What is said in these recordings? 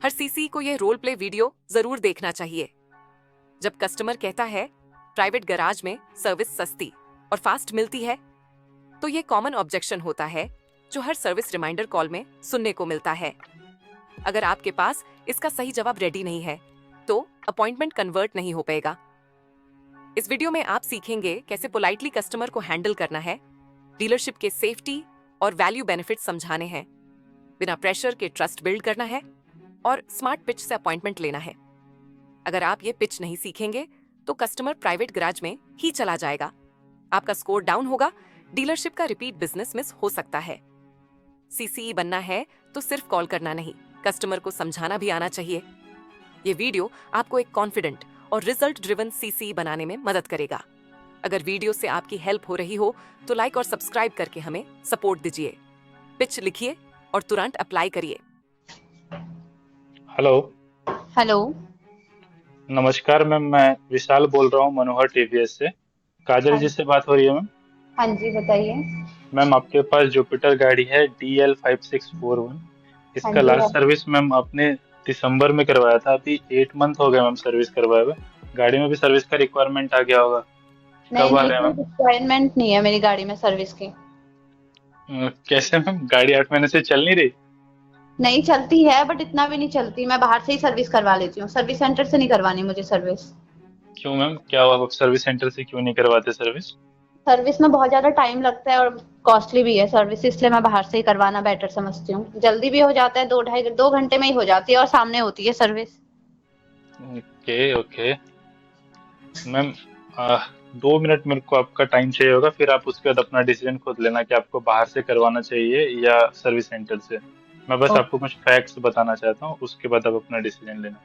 हर CC को यह role play video जरूर देखना चाहिए। जब कस्टमर कहता है प्राइवेट गैराज में सर्विस सस्ती और फास्ट मिलती है, तो यह कॉमन ऑब्जेक्शन होता है जो हर सर्विस रिमाइंडर कॉल में सुनने को मिलता है। अगर आपके पास इसका सही जवाब रेडी नहीं है, तो अपॉइंटमेंट कन्वर्ट नहीं हो पाएगा। इस वीडियो में आप सीखेंगे कैसे पोलाइटली कस्टमर को हैंडल करना है, डीलरशिप के सेफ्टी और वैल्यू बेनिफिट समझाने हैं, बिना प्रेशर के ट्रस्ट बिल्ड करना है और स्मार्ट पिच से अपॉइंटमेंट लेना है। अगर आप ये पिच नहीं सीखेंगे तो कस्टमर प्राइवेट गैराज में ही चला जाएगा, आपका स्कोर डाउन होगा, डीलरशिप का रिपीट बिजनेस मिस हो सकता है। सीसीई बनना है तो सिर्फ कॉल करना नहीं, कस्टमर को समझाना भी आना चाहिए। ये वीडियो आपको एक कॉन्फिडेंट और रिजल्ट ड्रिवन सीसीई बनाने में मदद करेगा। अगर वीडियो से आपकी हेल्प हो रही हो तो लाइक और सब्सक्राइब करके हमें सपोर्ट दीजिए। पिच लिखिए और तुरंत अप्लाई करिए। हेलो। हेलो। नमस्कार मैम, मैं विशाल बोल रहा हूँ मनोहर टीवीएस से। काजल हाँ जी से बात हो रही है मैम? हाँ जी, बताइए। मैम आपके पास जुपिटर गाड़ी है DL5641। हाँ इसका जी। लास्ट सर्विस मैम आपने दिसंबर में करवाया था। अभी 8 मंथ हो गए मैम सर्विस करवाए हुए। गाड़ी में भी सर्विस का रिक्वायरमेंट आ गया होगा। नहीं कब आ नहीं, रहे हैं कोई मैम? रिक्वायरमेंट नहीं है मेरी गाड़ी में सर्विस की। कैसे मैम, गाड़ी 8 महीने से चल नहीं रही? नहीं चलती है, बट इतना भी नहीं चलती। मैं बाहर से ही सर्विस करवा लेती हूँ, सर्विस सेंटर से नहीं करवानी मुझे सर्विस। क्यों मैम, क्या हुआ? आप सर्विस सेंटर से क्यों नहीं करवाते सर्विस? सर्विस में बहुत ज्यादा टाइम लगता है और कॉस्टली भी है सर्विस, इसलिए मैं बाहर से ही करवाना बेटर समझती हूँ। जल्दी भी हो जाता है, 2 घंटे में ही हो जाती है और सामने होती है service. Okay okay ma'am, 2 minute मेरे को आपका टाइम चाहिए होगा, फिर आप उसके बाद अपना डिसीजन खुद लेना कि आपको बाहर से करवाना चाहिए या सर्विस सेंटर से। मैं बस ओ, आपको कुछ फैक्ट्स बताना चाहता हूँ, उसके बाद आप अपना डिसीजन लेना।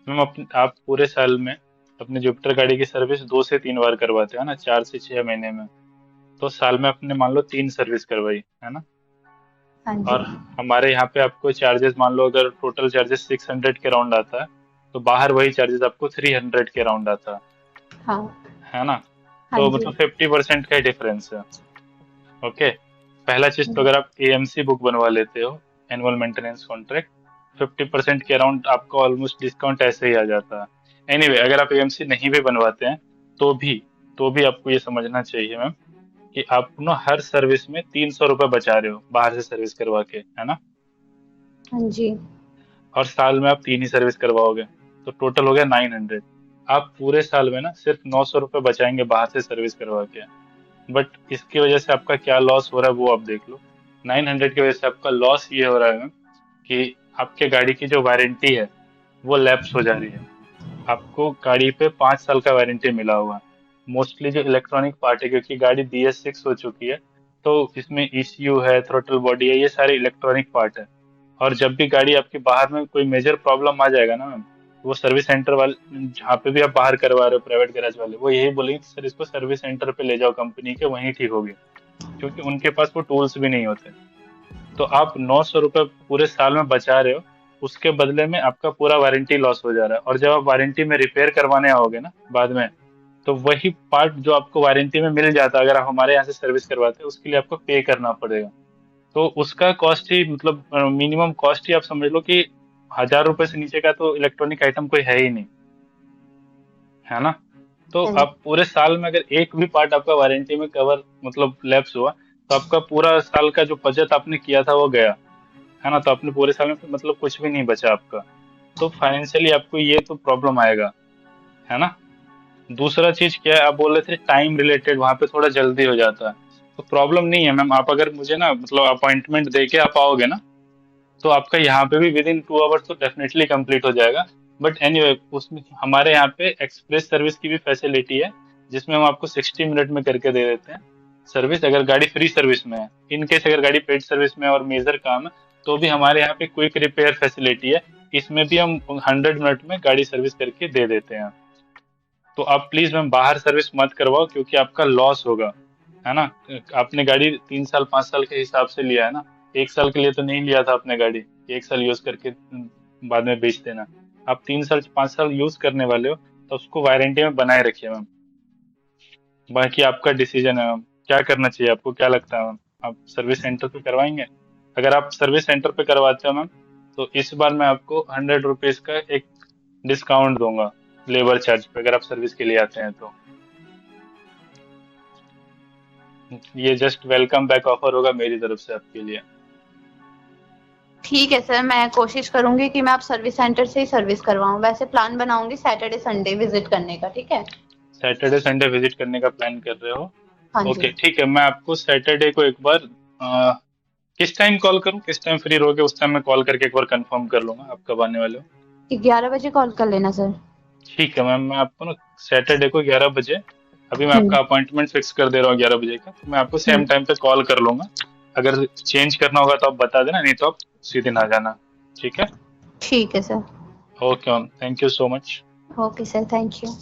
मैम आप पूरे साल में अपने जुपिटर गाड़ी की सर्विस 2 से 3 बार करवाते हैं ना, 4 से 6 महीने में। तो साल में आपने मान लो 3 सर्विस करवाई है ना। हाँ जी। और हमारे यहाँ पे आपको चार्जेस, मान लो अगर टोटल चार्जेस 600 के राउंड आता है, तो बाहर वही चार्जेस आपको 300 के राउंड आता हाँ। है ना। हाँ तो जी। मतलब 50% का डिफरेंस है। ओके। पहला चीज तो अगर आप AMC बुक बनवा लेते हो, एनुअल मेंटेनेंस कॉन्ट्रैक्ट, 50% के अराउंड आपको ऑलमोस्ट डिस्काउंट ऐसे ही आ जाता है। एनीवे, अगर आप AMC नहीं भी बनवाते हैं तो भी तो भी आपको ये समझना चाहिए मैम कि आप ना हर सर्विस में 300 रुपये बचा रहे हो बाहर से सर्विस करवा के, है ना। हाँ जी। और साल में आप 3 ही सर्विस करवाओगे तो टोटल हो गया 900। आप पूरे साल में ना सिर्फ 900 रुपये बचाएंगे बाहर से सर्विस करवा के। बट इसकी वजह से आपका क्या लॉस हो रहा है वो आप देख लो। 900 की वजह से आपका लॉस ये हो रहा है कि आपके गाड़ी की जो वारंटी है वो लैप्स हो जा रही है। आपको गाड़ी पे 5 साल का वारंटी मिला हुआ है। मोस्टली जो इलेक्ट्रॉनिक पार्ट है, क्योंकि गाड़ी BS6 हो चुकी है, तो इसमें ECU है, थ्रोटल बॉडी है, ये सारे इलेक्ट्रॉनिक पार्ट है। और जब भी गाड़ी आपकी बाहर में कोई मेजर प्रॉब्लम आ जाएगा ना मैम, वो सर्विस सेंटर वाले जहाँ पे भी आप बाहर करवा रहे हो, प्राइवेट गैराज वाले, वो यही बोलेंगे कि सर इसको सर्विस सेंटर पे ले जाओ कंपनी के, वहीं ठीक होगी। क्योंकि उनके पास वो टूल्स भी नहीं होते। तो आप 900 रुपये पूरे साल में बचा रहे हो, उसके बदले में आपका पूरा वारंटी लॉस हो जा रहा है। और जब आप वारंटी में रिपेयर करवाने आओगे ना बाद में, तो वही पार्ट जो आपको वारंटी में मिल जाता है, अगर आप हमारे यहाँ से सर्विस करवाते हैं, उसके लिए आपको पे करना पड़ेगा। तो उसका कॉस्ट ही मतलब मिनिमम कॉस्ट ही आप समझ लो कि 1000 रुपये से नीचे का तो इलेक्ट्रॉनिक आइटम कोई है ही नहीं, है ना। तो हाँ जी। आप पूरे साल में अगर एक भी पार्ट आपका वारंटी में कवर मतलब लैप्स हुआ, तो आपका पूरा साल का जो बचत आपने किया था वो गया, है ना। तो आपने पूरे साल में फिर मतलब कुछ भी नहीं बचा आपका। तो फाइनेंशियली आपको ये तो प्रॉब्लम आएगा, है ना। दूसरा चीज क्या है, आप बोल रहे थे टाइम रिलेटेड, वहां पे थोड़ा जल्दी हो जाता है। तो प्रॉब्लम नहीं है मैम, आप अगर मुझे ना मतलब अपॉइंटमेंट दे के आप आओगे ना, तो आपका यहाँ पे भी विद इन 2 आवर्स तो डेफिनेटली कंप्लीट हो जाएगा। बट एनीवे, उसमें हमारे यहाँ पे एक्सप्रेस सर्विस की भी फैसिलिटी है, जिसमें हम आपको 60 मिनट में करके दे देते हैं सर्विस, अगर गाड़ी फ्री सर्विस में है। इन केस अगर गाड़ी पेड सर्विस में है और मेजर काम है, तो भी हमारे यहाँ पे क्विक रिपेयर फैसिलिटी है। इसमें भी हम 100 मिनट में गाड़ी सर्विस करके दे देते हैं। तो आप प्लीज मैम बाहर सर्विस मत करवाओ, क्योंकि आपका लॉस होगा, है ना। आपने गाड़ी 3 साल 5 साल के हिसाब से लिया है ना, 1 साल के लिए तो नहीं लिया था आपने गाड़ी, 1 साल यूज करके बाद में बेच देना। आप 3 साल 5 साल यूज करने वाले हो, तो उसको वारंटी में बनाए रखिए मैम। बाकी आपका डिसीजन है मैम, क्या करना चाहिए आपको, क्या लगता है मैम? आप सर्विस सेंटर पे करवाएंगे? अगर आप सर्विस सेंटर पे करवाते हो मैम, तो इस बार मैं आपको 100 रुपीज का एक डिस्काउंट दूंगा लेबर चार्ज पे, अगर आप सर्विस के लिए आते हैं तो। ये जस्ट वेलकम बैक ऑफर होगा मेरी तरफ से आपके लिए। ठीक है सर, मैं कोशिश करूंगी कि मैं आप सर्विस सेंटर से ही सर्विस करवाऊं। वैसे प्लान बनाऊंगी सैटरडे संडे विजिट करने का, ठीक है? सैटरडे संडे विजिट करने का प्लान कर रहे हो? हाँ ओके जी। ठीक है, मैं आपको सैटरडे को एक बार किस टाइम कॉल करूं, किस टाइम फ्री रहोगे उस टाइम मैं कॉल करके एक बार कंफर्म कर लूंगा आप कब आने वाले हो। 11 बजे कॉल कर लेना सर। ठीक है मैम, मैं आपको ना सैटरडे को 11 बजे, अभी मैं हम्म। आपका अपॉइंटमेंट फिक्स कर दे रहा हूँ 11 बजे का, तो मैं आपको सेम हम्म। टाइम पे कॉल कर लूंगा। अगर चेंज करना होगा तो आप बता देना, नहीं तो आप उसी दिन आ जाना। ठीक है? ठीक है sir. Okay ma'am, thank you so much. Okay sir, thank you.